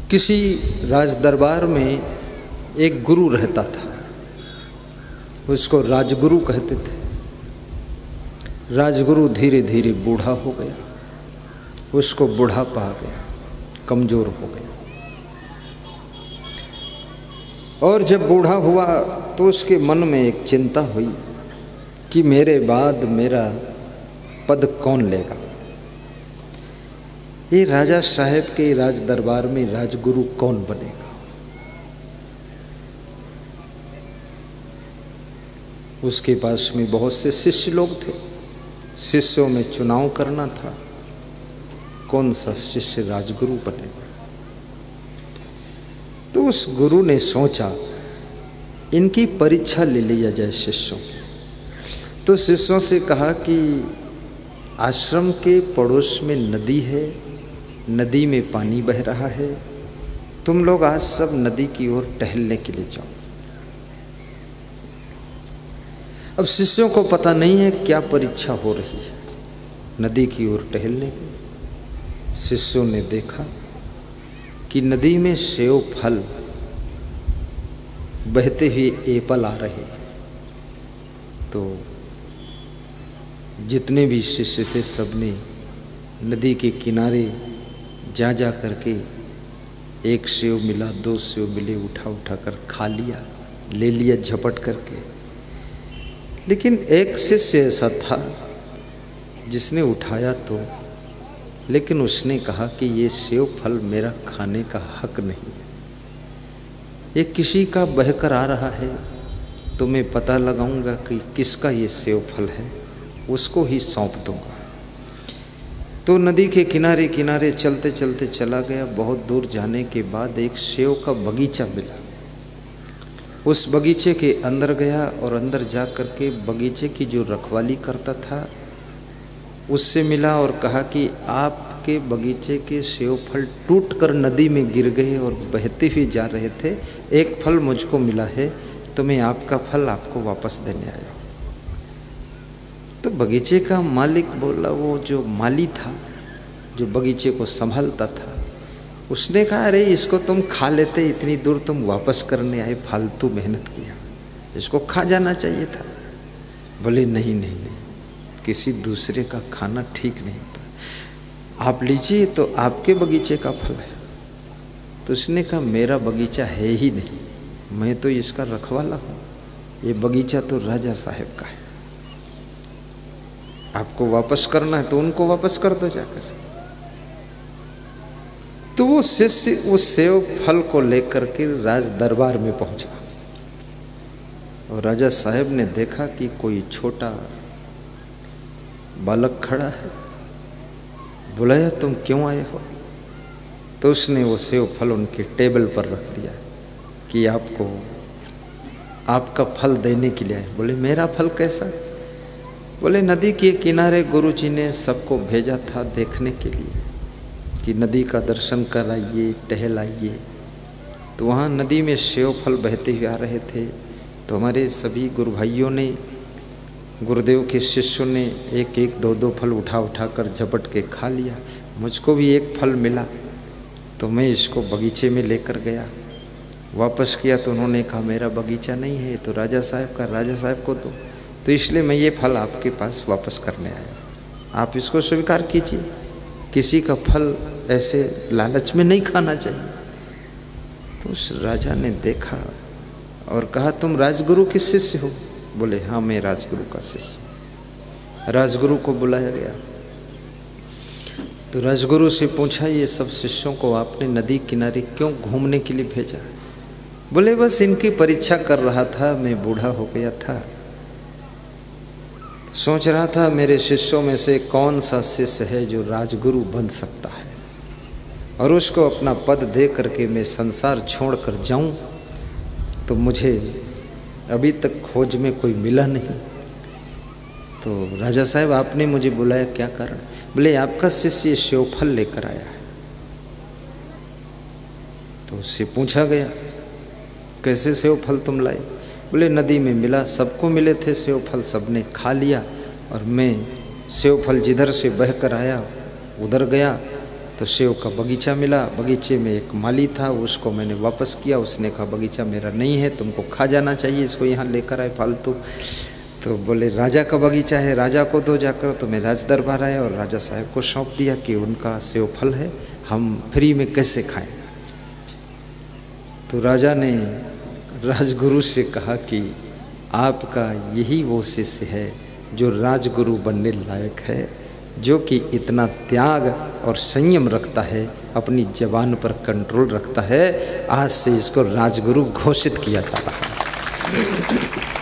किसी राज दरबार में एक गुरु रहता था, उसको राजगुरु कहते थे। राजगुरु धीरे धीरे बूढ़ा हो गया, उसको बुढ़ापा आ गया, कमजोर हो गया। और जब बूढ़ा हुआ तो उसके मन में एक चिंता हुई कि मेरे बाद मेरा पद कौन लेगा। ये राजा साहब के राज दरबार में राजगुरु कौन बनेगा। उसके पास में बहुत से शिष्य लोग थे, शिष्यों में चुनाव करना था, कौन सा शिष्य राजगुरु बनेगा। तो उस गुरु ने सोचा इनकी परीक्षा ले लिया जाए शिष्यों की। तो शिष्यों से कहा कि आश्रम के पड़ोस में नदी है, नदी में पानी बह रहा है, तुम लोग आज सब नदी की ओर टहलने के लिए जाओ। अब शिष्यों को पता नहीं है क्या परीक्षा हो रही है। नदी की ओर टहलने की शिष्यों ने देखा कि नदी में सेव फल बहते हुए एपल आ रहे हैं। तो जितने भी शिष्य थे सबने नदी के किनारे जा जा करके एक सेव मिला, दो सेव मिले, उठा उठा कर खा लिया, ले लिया झपट करके। लेकिन एक शिष्य ऐसा था जिसने उठाया तो, लेकिन उसने कहा कि ये सेव फल मेरा खाने का हक नहीं है, ये किसी का बहकर आ रहा है, तो मैं पता लगाऊंगा कि किसका ये सेव फल है, उसको ही सौंप दूंगा। तो नदी के किनारे किनारे चलते चलते चला गया। बहुत दूर जाने के बाद एक सेव का बगीचा मिला। उस बगीचे के अंदर गया और अंदर जा कर के बगीचे की जो रखवाली करता था उससे मिला और कहा कि आपके बगीचे के सेव फल टूटकर नदी में गिर गए और बहते हुए जा रहे थे, एक फल मुझको मिला है, तो मैं आपका फल आपको वापस देने आया। तो बगीचे का मालिक बोला, वो जो माली था जो बगीचे को संभालता था, उसने कहा अरे इसको तुम खा लेते, इतनी दूर तुम वापस करने आए, फालतू मेहनत किया, इसको खा जाना चाहिए था। बोले नहीं नहीं नहीं, किसी दूसरे का खाना ठीक नहीं होता, आप लीजिए, तो आपके बगीचे का फल है। तो उसने कहा मेरा बगीचा है ही नहीं, मैं तो इसका रखवाला हूँ, ये बगीचा तो राजा साहब का है, आपको वापस करना है तो उनको वापस कर दो जाकर। तो वो शिष्य उस सेव फल को लेकर के राज दरबार में पहुंचा और राजा साहब ने देखा कि कोई छोटा बालक खड़ा है। बुलाया, तुम क्यों आए हो? तो उसने वो सेव फल उनके टेबल पर रख दिया कि आपको आपका फल देने के लिए आए। बोले मेरा फल कैसा? बोले नदी के किनारे गुरुजी ने सबको भेजा था देखने के लिए कि नदी का दर्शन कराइए, टहलाइए। तो वहाँ नदी में सेव फल बहते हुए आ रहे थे, तो हमारे सभी गुरु भाइयों ने, गुरुदेव के शिष्यों ने एक एक दो दो फल उठा उठा कर झपट के खा लिया। मुझको भी एक फल मिला तो मैं इसको बगीचे में लेकर गया, वापस किया तो उन्होंने कहा मेरा बगीचा नहीं है, तो राजा साहब का, राजा साहब को दो, तो इसलिए मैं ये फल आपके पास वापस करने आया, आप इसको स्वीकार कीजिए। किसी का फल ऐसे लालच में नहीं खाना चाहिए। तो उस राजा ने देखा और कहा तुम राजगुरु के शिष्य हो? बोले हाँ मैं राजगुरु का शिष्य। राजगुरु को बुलाया गया तो राजगुरु से पूछा ये सब शिष्यों को आपने नदी किनारे क्यों घूमने के लिए भेजा? बोले बस इनकी परीक्षा कर रहा था, मैं बूढ़ा हो गया था, सोच रहा था मेरे शिष्यों में से कौन सा शिष्य है जो राजगुरु बन सकता है और उसको अपना पद दे करके मैं संसार छोड़ कर जाऊं, तो मुझे अभी तक खोज में कोई मिला नहीं। तो राजा साहब आपने मुझे बुलाया, क्या कारण? बोले आपका शिष्य सेव फल लेकर आया है। तो उससे पूछा गया कैसे सेव फल तुम लाए? बोले नदी में मिला, सबको मिले थे सेव फल, सबने खा लिया और मैं सेव फल जिधर से बह कर आया उधर गया तो सेव का बगीचा मिला। बगीचे में एक माली था, उसको मैंने वापस किया। उसने कहा बगीचा मेरा नहीं है, तुमको खा जाना चाहिए, इसको यहाँ लेकर आए फालतू। तो बोले राजा का बगीचा है, राजा को दो जाकर। तो मैं राज दरबार आया और राजा साहब को सौंप दिया कि उनका सेव फल है, हम फ्री में कैसे खाएं। तो राजा ने राजगुरु से कहा कि आपका यही वो शिष्य है जो राजगुरु बनने लायक है, जो कि इतना त्याग और संयम रखता है, अपनी जबान पर कंट्रोल रखता है। आज से इसको राजगुरु घोषित किया जा रहा है।